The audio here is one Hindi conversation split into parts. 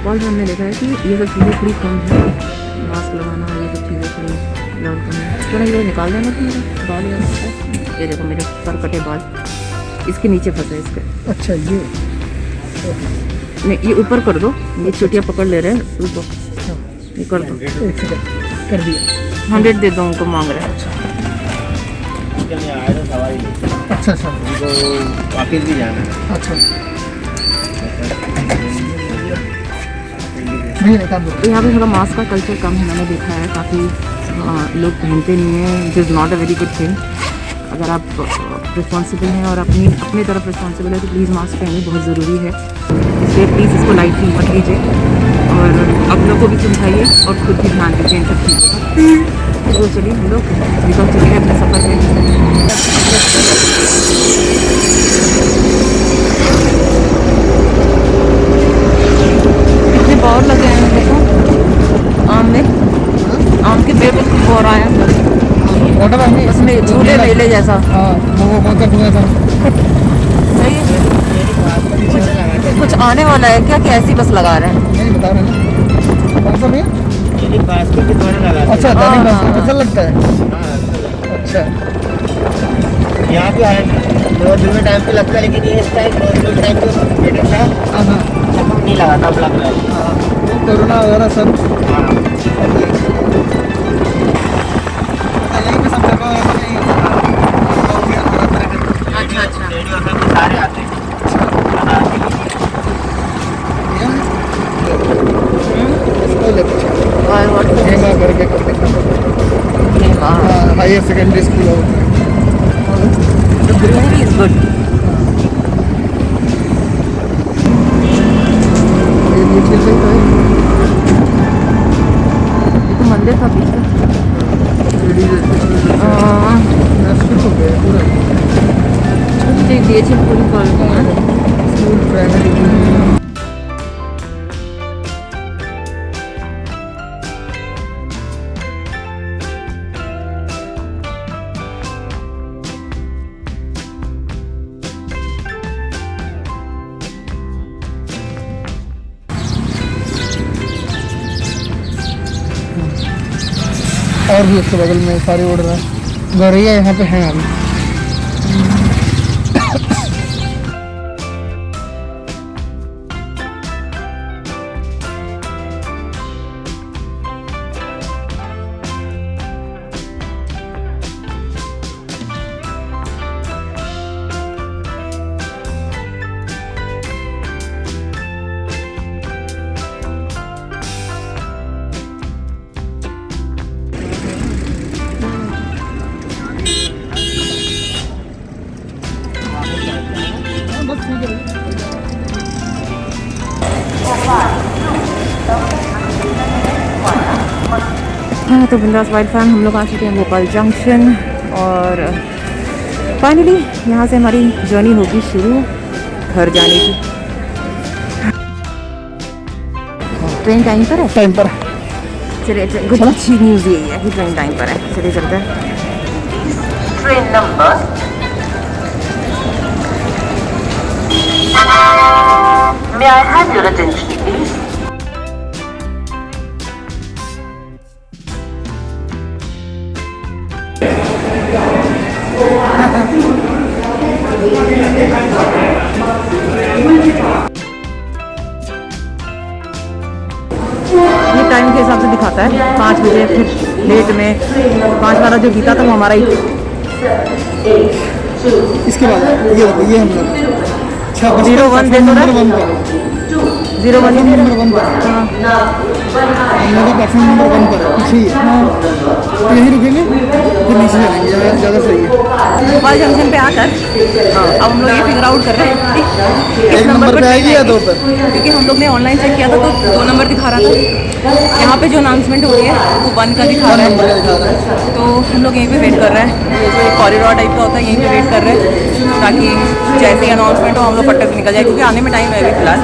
नेपाल में हमने देखा है कि ये सब चीज़ें थोड़ी कम है, मास्क लगाना ये सब चीज़ें थोड़ी ज़्यादा कम है। चलो ये निकाल देना तो मेरा बाल यहाँ होता है। ये देखो मेरे सर कटे बाल इसके नीचे फंसे हैं इसके। अच्छा ये नहीं ये ऊपर कर दो, ये चुटिया पकड़ ले रहे हैं, रुको ये कर दो। एक सेकंड कर दिया। 100 दे दो, उनको मांग रहे हैं। अच्छा अच्छा वापिस भी जाना है। अच्छा भैया निकाल दो। तो यहाँ पे थोड़ा मास्क का कल्चर कम है, मैंने देखा है काफ़ी लोग पहनते नहीं हैं। It is not a very good thing. अगर आप रिस्पॉन्सिबल हैं और अपनी तरफ रिस्पॉन्सिबल है तो प्लीज़ मास्क पहनना बहुत ज़रूरी है। इसलिए प्लीज़ इसको लाइटली मत लीजिए और अपनों को भी समझाइए और खुद भी ध्यान दीजिए इन सब चीज़ों का। तो चलिए हम लोग निकल चुके हैं अपने सफ़र से। कितने बौर लगे हैं देखो आम में, आम के पेड़ पर बौर आया वाटर है उसमें झूले मेले जैसा। हाँ वो कौन सा हुआ था। कुछ आने वाला है क्या कि ऐसी बस लगा रहे हैं? नहीं बता रहे ना कौन सा भैया। ये बास्केट के द्वारा लगाते अच्छा हाँ, दैनिक हाँ, बास्केट ऐसा लगता है। हैं। अच्छा यहाँ भी आए दो दिन में टाइम पे लगता है, लेकिन ये इस टाइम दो टाइम पे बेटर था, हाँ हाँ चमक नहीं लगाता ब्लैक लाइट। हाँ, वो कोरोना वगैरह सब यहीं पे सब जगह ऐसा नहीं होता। अच्छा अच्छा रेडियो पे भी सारे आते हैं। इसको लेते चलो। और हेमा करके करते हाँ हायर सेकेंडरी स्कूल होता है। Greenery is good. ये नीचे से है ये तो मंदिर था पीछे। नर्सरी हो गया पूरा देखिए पूरी कॉलोनी है। School primary. और भी उसके बगल में सारे उड़ रहे हैं। गौरैया यहाँ पे हैं अभी। बस ठीक है। हाँ तो बिंदास वाइल्ड फार्म हम लोग आ चुके हैं भोपाल जंक्शन और फाइनली यहाँ से हमारी जर्नी होगी शुरू घर जाने की। ट्रेन टाइम पर है? टाइम पर चलिए कुछ अच्छी न्यूज़ यही है कि ट्रेन टाइम पर है। चलिए चलते हैं। Train number May I have your attention please? ये टाइम के हिसाब से दिखाता है 5 बजे, फिर लेट में 5 वाला जो बीता था वो हमारा ही। इसके बाद ये हम लोग 01 दे दो ना। 01 पर 01 ही दे नंबर रहा। 1 पर मेरा प्लेटफॉर्म नंबर 1 पर है पीछे ही है। तो यहीं रुकेंगे फिर नीचे चलेंगे, ज़्यादा सही है। भोपाल जंक्शन पे आकर अब हम लोग ये फिगर आउट कर रहे हैं कि किस एक नंबर पे आएगी या 2 पर। क्योंकि हम लोग ने ऑनलाइन चेक किया था तो 2 नंबर दिखा रहा था। यहाँ पे जो अनाउंसमेंट हो रही है वो 1 का दिखा रहा है। तो हम लोग यहीं पे वेट कर रहे हैं। ये जो एक कॉरिडोर टाइप का होता है यहीं पे वेट कर रहे हैं ताकि जैसे ही अनाउंसमेंट हो हम लोग फटक निकल जाए, क्योंकि आने में टाइम है अभी फिलहाल।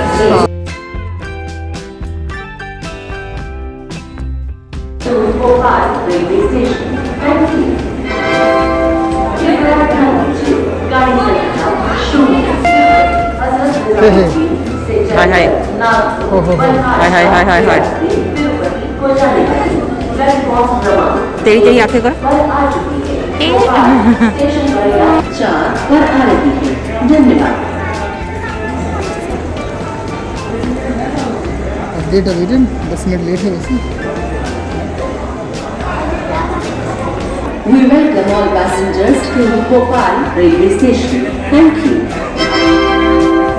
हाय हाय हाय हाय हाय हाय हाय तेरी तेरी आंखें कर अपडेट अभी 10 मिनट लेट है वैसे। We welcome all passengers to Bhopal railway station. Thank you.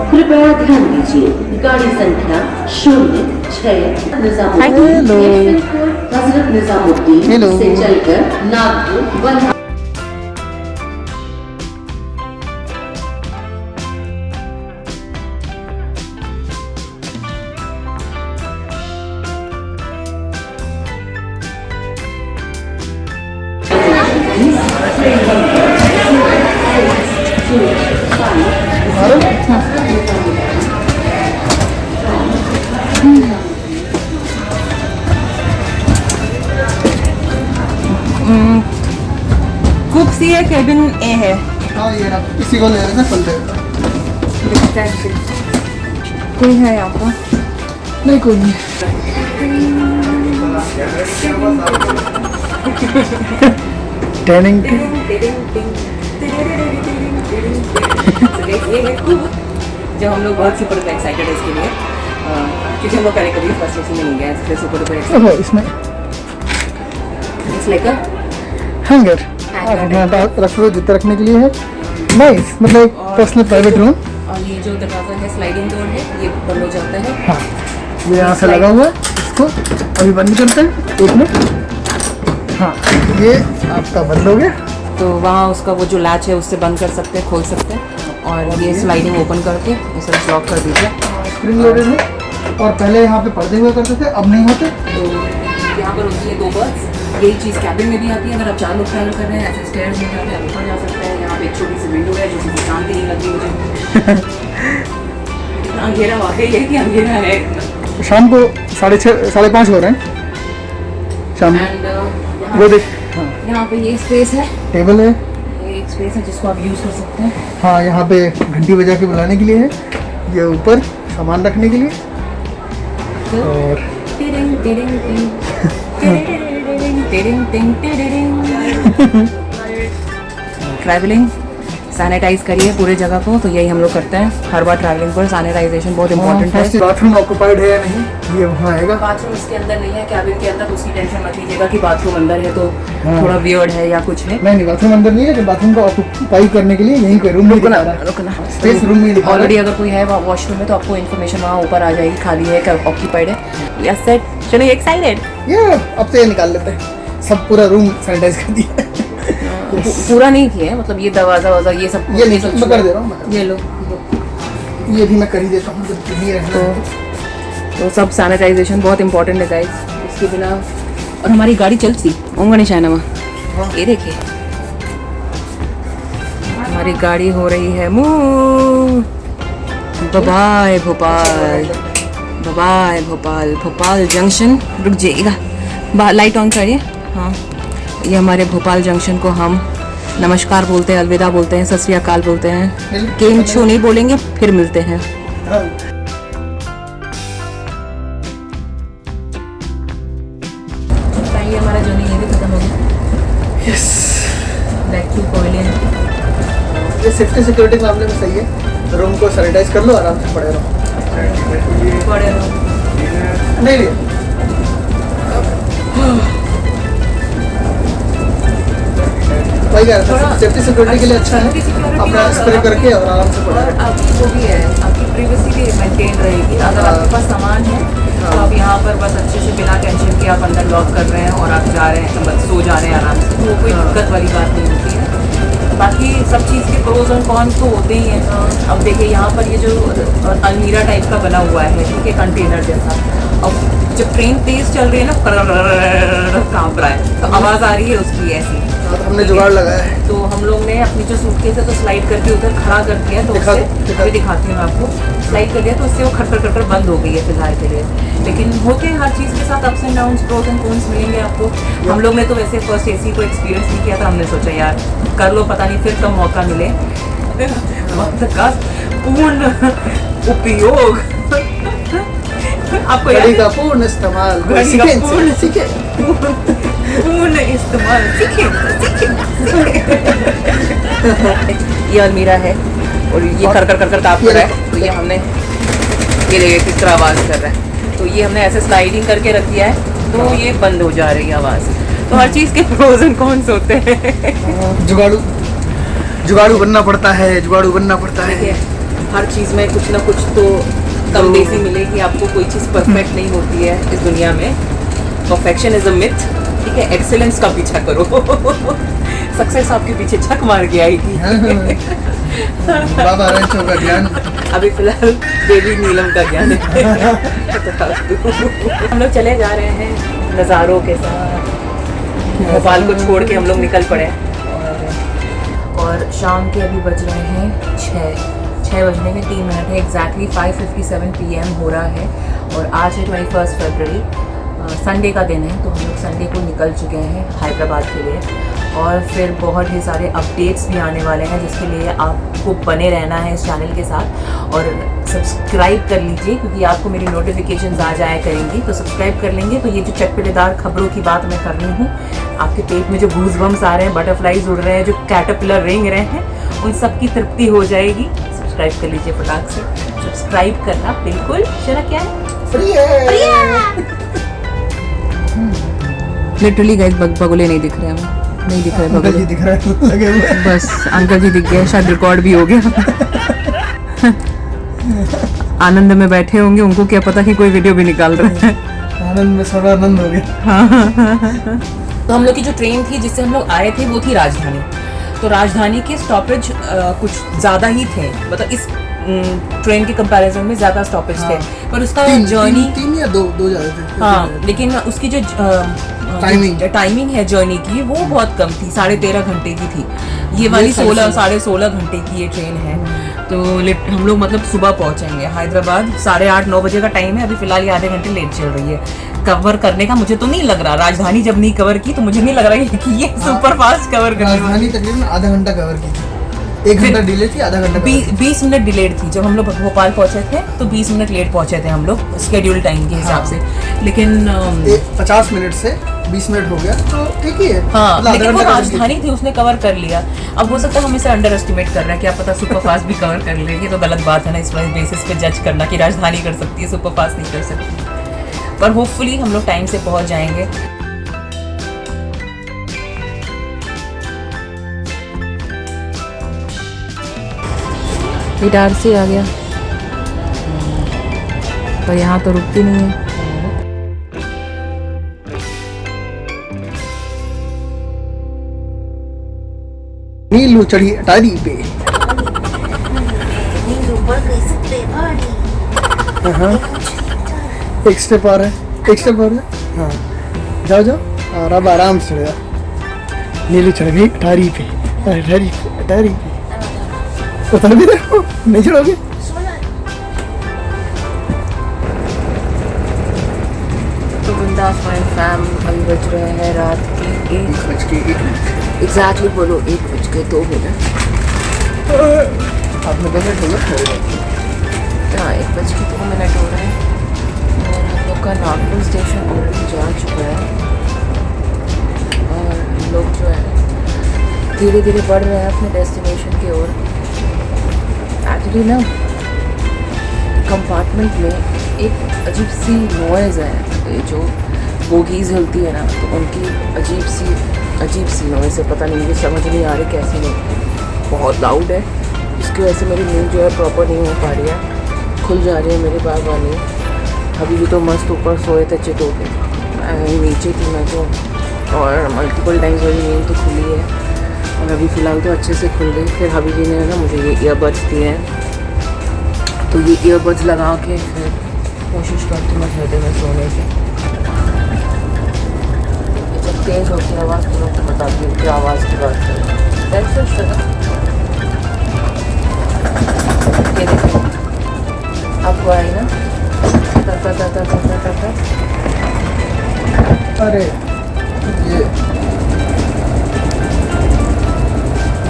कृपया ध्यान दीजिए गाड़ी संख्या 06 निजामुद्दीन हजरत निजामुद्दीन Hello. से चलकर नागपुर बल्हा खूब सी है केबिन ए है हाँ ये रहा, इसी को ले रहे थे फल दे। कोई है यहाँ पर नहीं कोई नहीं। टर्निंग जब हम लोग बहुत सुपर एक्साइटेड है इसके लिए क्योंकि हम लोग पहले कभी फर्स्ट एसी में नहीं गए इसलिए सुपर डुपर एक्साइटेड। इसमें इट्स लाइक अ हैंगर रख लो, जूते रखने के लिए है। नाइस, मतलब पर्सनल प्राइवेट रूम। और ये जो दरवाजा है स्लाइडिंग डोर है, ये बंद हो जाता है। हाँ ये यहाँ से लगा हुआ है, इसको अभी बंद करते हैं 1 मिनट। हाँ ये आपका बंद हो गया। तो वहाँ उसका वो जो लैच है उससे बंद कर सकते हैं, खोल सकते हैं। और ये स्लाइडिंग ओपन करके इसे लॉक कर दीजिए। स्क्रीन लोडेड है और पहले यहाँ पे पर्दे हुआ करते थे, अब नहीं होते। तो यहाँ पर होती है 2 बर्थ। यही चीज़ कैबिन में भी आती है। अगर आप 4 लोग ट्रैवल कर रहे हैं ऐसे स्टेयर्स में जाते हैं, ऊपर जा सकते हैं। यहाँ पे एक छोटी सी विंडो है जो कि शांति नहीं लगी मुझे। इतना अंधेरा वाकई है कि अंधेरा है। शाम को 6:30 5:30 हो रहे हैं शाम में। एंड वो देख, हाँ यहाँ पे ये स्पेस है, टेबल है। ये एक स्पेस है जिसको आप यूज़ कर सकते हैं। हाँ यहाँ पे घंटी बजा के बुलाने के लिए है। ये ऊपर सामान रखने के लिए। और टिडिंग टिडिंग टिंग टिडिंग टिंग टिडिंग। ट्रैवलिंग सैनिटाइज करिए पूरे जगह को, तो यही हम लोग करते हैं हर बार ट्रैवलिंग पर। सैनिटाइजेशन बहुत इंपॉर्टेंट है। बाथरूम ऑक्यूपाइड है या नहीं, ये वहाँ आएगा। बाथरूम इसके अंदर नहीं है, कैबिन के अंदर। उसकी टेंशन मत लीजिएगा कि बाथरूम अंदर है तो थोड़ा वियर्ड है या कुछ है। नहीं बाथरूम अंदर नहीं है, लेकिन बाथरूम को ऑक्यूपाई करने के लिए यहीं कोई रूम नहीं दिखा रहा है। रुकना स्पेस रूम में दिखा रहा ऑलरेडी है। अगर कोई है वॉशरूम में तो आपको इन्फॉर्मेशन वहाँ ऊपर आ जाएगी, खाली है क्या ऑक्यूपाइड है। यस सेट, चलो एक्साइटेड। ये अब तो ये निकाल लेते हैं, सब पूरा रूम सैनिटाइज कर दिया। पूरा नहीं किया, मतलब ये दरवाजा वजा ये सब ये नहीं, मैं कर दे रहा हूँ। ये लो। ये भी मैं कर ही देता हूँ जब ये रहना है। तो सब सैनिटाइजेशन बहुत इंपॉर्टेंट है गाइस, इसके बिना। और हमारी गाड़ी चलती होंगे नहीं चाइना में। ये देखिए हमारी गाड़ी हो रही है move. Bye Bhopal, bye Bhopal. Bhopal junction रुक जाइएगा, लाइट ऑन करिए। हाँ ये हमारे भोपाल जंक्शन को हम नमस्कार बोलते हैं, अलविदा बोलते हैं, सत श्री अकाल बोलते हैं। केम छू नहीं बोलेंगे, फिर मिलते हैं। ये हमारा जर्नी ये भी खत्म हो गया। यस, बैक टू कोयलिन। ये सेफ्टी सिक्योरिटी के मामले में सही है। रूम को सैनिटाइज कर लो, आराम से पड़े रहो। बड़े लोग नहीं नहीं वही कह रहा था, सेफ्टी सिक्योरिटी के लिए अच्छा है। अपना स्प्रे करके और आराम से पड़ा और आपकी वो भी है, आपकी प्राइवेसी भी मेंटेन रहेगी। अगर आपके पास सामान है तो आप यहाँ पर बस अच्छे से बिना टेंशन के आप अंदर लॉक कर रहे हैं और आप जा रहे हैं, बस सो जा रहे हैं आराम से, तो वो कोई दिक्कत वाली बात नहीं होती है। बाकी सब चीज़ के प्रोज और कॉन्स तो होते ही हैं। अब देखिए यहाँ पर ये जो अलमीरा टाइप का बना हुआ है, ठीक है, कंटेनर जैसा। अब जब ट्रेन तेज चल रही है ना, कांप रहा है, तो आवाज़ आ रही है उसकी ऐसी। हमने जुगाड़ लगाया है। तो हम लोग ने अपनी जो सूटकेस है तो स्लाइड करके उधर खड़ा कर दिया, तो उससे अभी दिखाती हूँ मैं आपको। स्लाइड कर दिया तो उससे वो खटर बंद हो गई है फिलहाल के लिए। लेकिन होते हैं हर चीज़ के साथ ups and downs, pros and cons मिलेंगे आपको। हम लोग ने तो वैसे फर्स्ट एसी को एक्सपीरियंस नहीं किया था, हमने सोचा यार कर लो, पता नहीं फिर कब मौका मिले। वक्त का पूर्ण उपयोग। आपको घड़ी याद का पूर्ण इस्तेमाल घड़ी का सीखें, पूर्ण- सीखें। पूर्ण इस्तेमाल सीखें। ये अलमीरा है और ये कर कर कर कर काम कर रहा है, तो ये हमने ये देखिए किस तरह आवाज़ कर रहा है, तो ये हमने ऐसे स्लाइडिंग करके रख दिया है, तो ये बंद हो जा रही है आवाज़। तो हर चीज़ के प्रोज एंड कॉन्स होते हैं। जुगाड़ू बनना पड़ता है, जुगाड़ू बनना पड़ता है। देखिए, हर चीज़ में कुछ ना कुछ तो कम बेसी मिलेगी आपको, कोई चीज़ परफेक्ट नहीं होती है इस दुनिया में। परफेक्शन इज अ मिथ, ठीक है। एक्सेलेंस का पीछा करो। सक्सेस आपके पीछे छक मार के आएगी। बाबा रंचो का ज्ञान। अभी फिलहाल देवी नीलम का ज्ञान है। हम लोग चले जा रहे हैं नज़ारों के साथ, भोपाल को छोड़ के हम लोग निकल पड़े और शाम के अभी बज रहे हैं 6 बजने में 3 मिनट है। एग्जैक्टली 5:57 PM हो रहा है और आज है 21 फरवरी, संडे का दिन है। तो हम लोग संडे को निकल चुके हैं हैदराबाद के लिए और फिर बहुत ही सारे अपडेट्स भी आने वाले हैं, जिसके लिए आपको बने रहना है इस चैनल के साथ और सब्सक्राइब कर लीजिए, क्योंकि आपको मेरी नोटिफिकेशंस आ जाया करेंगी। तो सब्सक्राइब कर लेंगे तो ये जो चटपटेदार खबरों की बात मैं कर रही हूँ, आपके पेट में जो गूज़बम्स आ रहे हैं, बटरफ्लाइज उड़ रहे हैं, जो कैटरपिलर रेंग रहे हैं, उन सब की तृप्ति हो जाएगी। सब्सक्राइब कर लीजिए फटाक से। सब्सक्राइब करना बिल्कुल चला क्या है फ्री है। लिटरली गाइस बगुले नहीं दिख रहे हैं, नहीं दिख रहे अंकल जी बगुले। दिख रहा है, लगे हुए हैं। बस अंकल जी दिख गए, शायद रिकॉर्ड भी हो गया। आनंद में बैठे होंगे, उनको क्या पता कि कोई वीडियो भी निकाल रहे हैं। आनंद में सर्वानंद हो गया। तो हम लोग की जो ट्रेन थी जिससे हम लोग आए थे वो थी राजधानी। तो राजधानी के स्टॉपेज कुछ ज़्यादा ही थे, मतलब इस ट्रेन के कंपैरिजन में ज़्यादा स्टॉपेज थे, पर उसका जर्नी तीन या दो ज्यादा थे। हाँ, लेकिन उसकी जो टाइमिंग है जर्नी की वो बहुत कम थी, 13.5 घंटे की थी। ये वाली 16 घंटे की ये ट्रेन है। तो हम लोग मतलब सुबह पहुंचेंगे हैदराबाद, 8:30-9 बजे का टाइम है। अभी फिलहाल ये आधे घंटे लेट चल रही है। कवर करने का मुझे तो नहीं लग रहा, राजधानी जब नहीं कवर की तो मुझे नहीं लग रहा है कि ये सुपर फास्ट कवर करने वाली। राजधानी तकरीबन आधा घंटा कवर की थी, 1 घंटा डिले थी, आधा घंटा 20 मिनट डिलेड थी। जब हम लोग भोपाल पहुंचे थे तो 20 मिनट लेट पहुंचे थे हम लोग स्केड्यूल टाइम के हिसाब से, लेकिन 50 मिनट से 20 मिनट हो गया तो ठीक ही है। हाँ, मतलब लेकिन आधा वो घंटा राजधानी थी, उसने कवर कर लिया। अब हो सकता है हम इसे अंडर एस्टिमेट कर रहे हैं, क्या पता सुपर फास्ट भी कवर कर ले। ये तो गलत बात है ना, इस बेसिस पे जज करना कि राजधानी कर सकती है, सुपर फास्ट नहीं कर सकती। पर होपफुली हम लोग टाइम से पहुंच जाएंगे। इटारसी आ गया, पर यहाँ तो रुकती नहीं है। नीलू चढ़ी अटारी पे। हाँ, एक स्टेप और है, एक स्टेप और है। हाँ, जाओ जाओ और अब आराम से जाओ। नीलू चढ़ गई अटारी पे, अटारी पे, अटारी पे। उतर भी देखो, नहीं चढ़ोगे। तो बिंदास माइंड फैम, अभी बज रहे हैं रात के 1 एग्जैक्टली बोलो 1:02 आपने 2 मिनट हो गए। हाँ, 1:02 हो रहे हैं और हम लोग का नागपुर स्टेशन ऑलरेडी जा चुका है और हम लोग जो है धीरे धीरे बढ़ रहे हैं अपने डेस्टिनेशन की ओर। एक्चुअली ना कंपार्टमेंट में एक अजीब सी नॉइज़ है, ये जो बोगीज़ हिलती है ना, तो उनकी अजीब सी नॉइज़ है। पता नहीं, मुझे समझ नहीं आ रही कैसी नहीं, बहुत लाउड है, इसकी वजह से मेरी नींद जो है प्रॉपर नहीं हो पा रही है, खुल जा रही है मेरी बार बार नींद। अभी भी तो मस्त ऊपर सोए थे चिटो के, नीचे थी मैं तो, और मल्टीपल टाइम्स मेरी नींद तो खुली है और अभी फ़िलहाल तो अच्छे से खुल गई। फिर अभी जी ने ना मुझे ये ईयरबड्स दिए हैं, तो ये ईयरबड्स लगा के फिर कोशिश करती हूँ हृदय में सोने की। ये जब तेज़ होती है आवाज़ तो मैं बताती हूँ क्या आवाज़ की बात करें। ये देखो आपको आई ना, अरे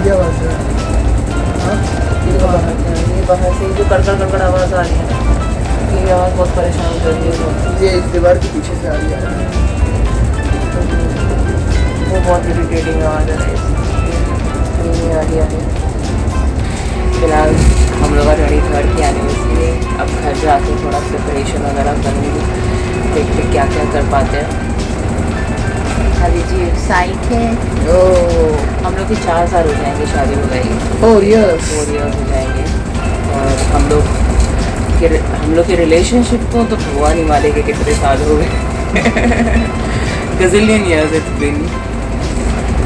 ये आवाज़ है। हाँ, ये बाहर से जो कड़कड़ आवाज़ आ रही है ना, की आवाज़ बहुत परेशान कर रही है। ये इस दीवार के पीछे से आ रही है। वो बहुत इरिटेटिंग आवाज़ आ रही है। आ रही फिलहाल हम लोग का 23rd की एनिवर्सरी है। अब घर जाके थोड़ा प्रिपरेशन वगैरह करेंगे, देखते क्या क्या कर पाते हैं। अभी जी एक्साइट है। हम लोग की 4 साल हो जाएंगे शादी हो जाएगी, 4 years। 4 years हो जाएंगे। और हम लोग के रिलेशनशिप को तो भगवान ही माले के कितने साल हो गए। गज़िलियन years it's been.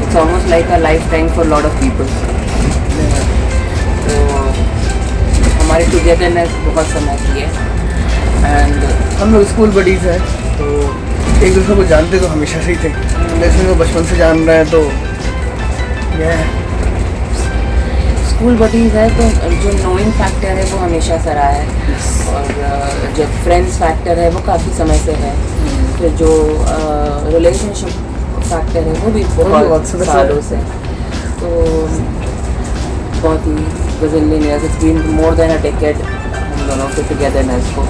It's almost like a lifetime for a lot of people. तो हमारी टुगेदरनेस बहुत समय की है। एंड हम लोग स्कूल बडीज हैं, तो एक दूसरे को जानते तो हमेशा से ही थे। जैसे वो बचपन से जान रहे हैं तो ये स्कूल बडीज़ है तो जो नोइंग फैक्टर है वो हमेशा से रहा है, और जो फ्रेंड्स फैक्टर है वो काफ़ी समय से है। फिर जो रिलेशनशिप फैक्टर है वो भी बहुत सालों से। तो बहुत ही gazillion years, it's been more than a decade हम दोनों के टुगेदरनेस को।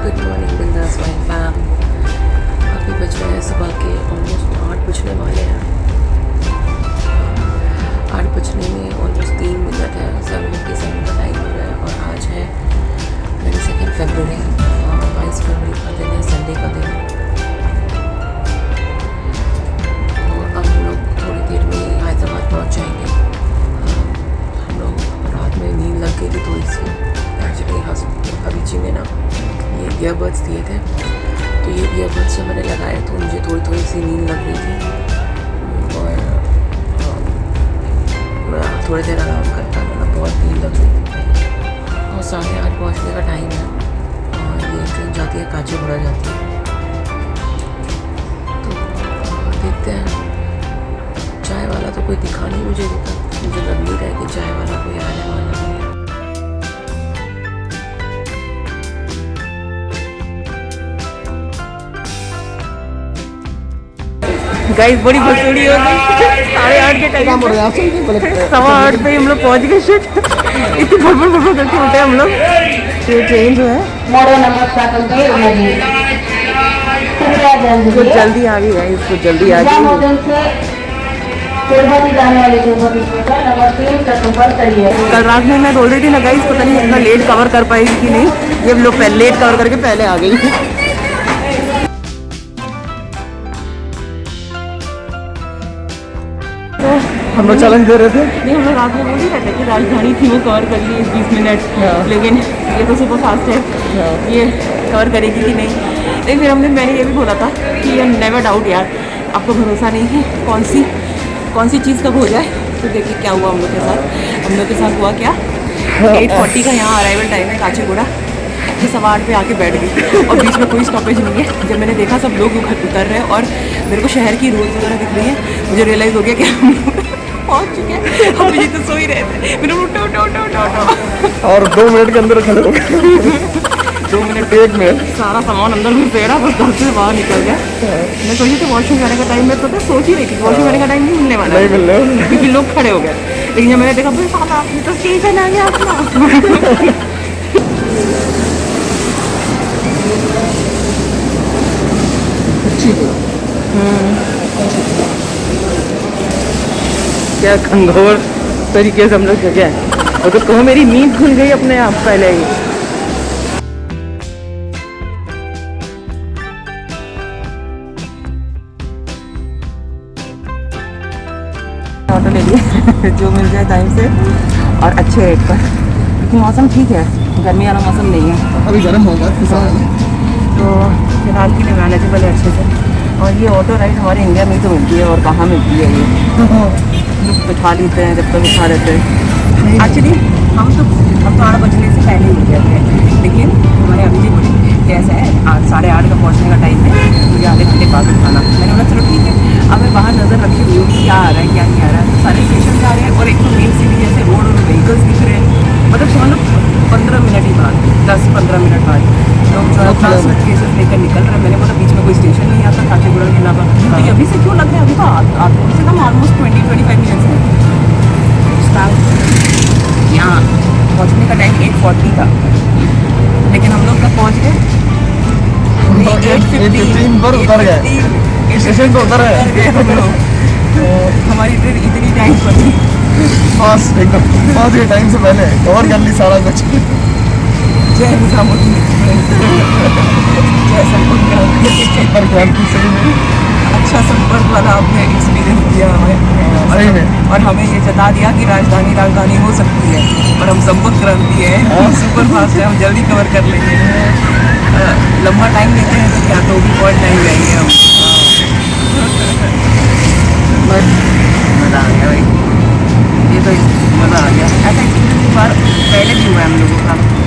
गुड मॉर्निंग बिंदास माय फैम। अभी बज रहे हैं सुबह के ऑलमोस्ट 8 बजने वाले हैं। 8 बजने में ऑलमोस्ट 3 मिनट है। 7 का टाइम हो रहा है और आज है 22 फरवरी, 22 फरवरी का दिन है, संडे का दिन है। और अब हम लोग थोड़ी देर में हैदराबाद पहुंच जाएंगे। हम लोग रात में नींद लग गई थी थोड़ी सी। एक्चुअली अभी जी में ना ये ईयरबड्स दिए थे, तो ये ईयरबड्स जो मैंने लगाए तो मुझे थोड़ी सी नींद लग रही थी। और मैं थोड़ी देर आराम करता, मतलब बहुत नींद लग रही थी। और 8:30 पहुँचने का टाइम है और ये ट्रेन जाती है काचीगुड़ा जाती है। तो देखते हैं। चाय वाला तो कोई दिखा नहीं मुझे अभी तक। मुझे लग नहीं रहा है कि चाय वाला कोई आने वाला नहीं है। गाइस बड़ी भसुड़ी हो गई। 8:30 के टाइम 8:15 पे हम लोग पहुंच गए। शिट, इतनी फटफट करके उठे हम लोग। ये ट्रेन जो है तो जल्दी आ गई है, इसको जल्दी आ गई। कल रात में मैं बोल रही थी ना गाइस, पता नहीं इतना लेट कवर कर पाएगी कि नहीं। ये लोग लेट कवर करके पहले आ गई। तो हम लोग चैलेंज दे रहे थे। नहीं, हम लोग रात में बोल ही रहे थे कि राजधानी थी वो कवर कर ली 20 मिनट, लेकिन ये तो सुपर फास्ट है, ये कवर करेगी कि नहीं। लेकिन फिर मैंने ये भी बोला था कि नेवर डाउट यार, आपको भरोसा नहीं है कौन सी चीज़ कब हो जाए। तो देखिए क्या हुआ हम लोग के साथ हुआ क्या। 8:40 का यहाँ अराइवल टाइम है काचीगुड़ा। ये 8:15 पे आके बैठ गई और बीच में कोई स्टॉपेज नहीं है। जब मैंने देखा सब लोग उतर रहे हैं और मेरे को शहर की रोड वगैरह दिख रही है, मुझे रियलाइज़ हो गया कि हम पहुँच चुके हैं। हम ये तो सो ही रहे थे। मैंने उठो और 2 मिनट के अंदर खड़े हो गए। 2 मिनट 1 मिनट सारा सामान अंदर घुसेरा, बस घर से बाहर निकल गया। मैं सोची थी वॉशरूम जाने का टाइम, मैं पता सोच ही रही थी वॉशरूम जाने का टाइम नहीं मिलने वाला, नहीं मिलने वाला, क्योंकि लोग खड़े हो गए। लेकिन जब मैंने देखा भाई साला ये तो स्टेशन आ गया अपना। क्या खंगोर तरीके से हम लोग जगह है। और तो कहो मेरी नींद खुल गई अपने आप पहले ही। ऑटो ले लिए जो मिल जाए टाइम से और अच्छे रेट पर, क्योंकि मौसम ठीक है, गर्मी वाला मौसम नहीं है। अभी गर्म होगा तो फिलहाल के लिए मैनेजेबल है अच्छे से। और ये ऑटो राइड हमारे इंडिया में तो मिलती है, और कहाँ मिलती है ये। लोग उठा लेते हैं जब तक उठा लेते हैं। एक्चुअली हम तो 8 बजने से पहले ही गए थे, लेकिन हमारे अभी जी बोले कैसा है 8:30 का पहुँचने का टाइम है, मुझे आधे घंटे बाद उठाना। मैंने बोला चलो ठीक है। अब मैं बाहर नज़र रखी हुई हूँ क्या आ रहा है क्या नहीं आ रहा है। तो सारे स्टेशन जा रहे हैं और एक तो मेन सिटी जैसे रोड और व्हीकल्स दिख रहे हैं। मतलब समझ लो 15 मिनट ही बाद, 10-15 मिनट बाद लोग जो है अपना सूटकेसेस लेकर निकल रहे हैं। मैंने बोला बीच में कोई स्टेशन नहीं आता काचीगुड़ा के अलावा, तो ये अभी से क्यों लग रहा है। अभी तो कम से कम ऑलमोस्ट 20-25 मिनट्स है अबाउट यहाँ पहुँचने का टाइम 8:40 था, लेकिन हम लोग कब पहुँच गए? 8:15 पर उतर गए, स्टेशन पर उतर गए हम लोग। तो हमारी ट्रेन इतनी टाइम पर थी। फास्ट एकदम पहुँच गए टाइम से पहले, कवर कर ली सारा कुछ। जय निजामुद्दीन, जय संपर्क क्रांति। पर क्रांति सही में, अच्छा संपर्क वाला आपने एक्सपीरियंस दिया हमें, सही में। और हमें ये जता दिया कि राजधानी हो सकती है, पर हम संपर्क क्रांति है, हम सुपर फास्ट है, हम जल्दी कवर कर लेंगे। लंबा टाइम लेते हैं तो क्या, तो भी पहुँच नहीं जाएंगे हम। मज़ा आ गया भाई, ये तो मज़ा आ गया। ऐसा एक्सपीरियंस एक बार पहले भी हुआ है हम लोगों का।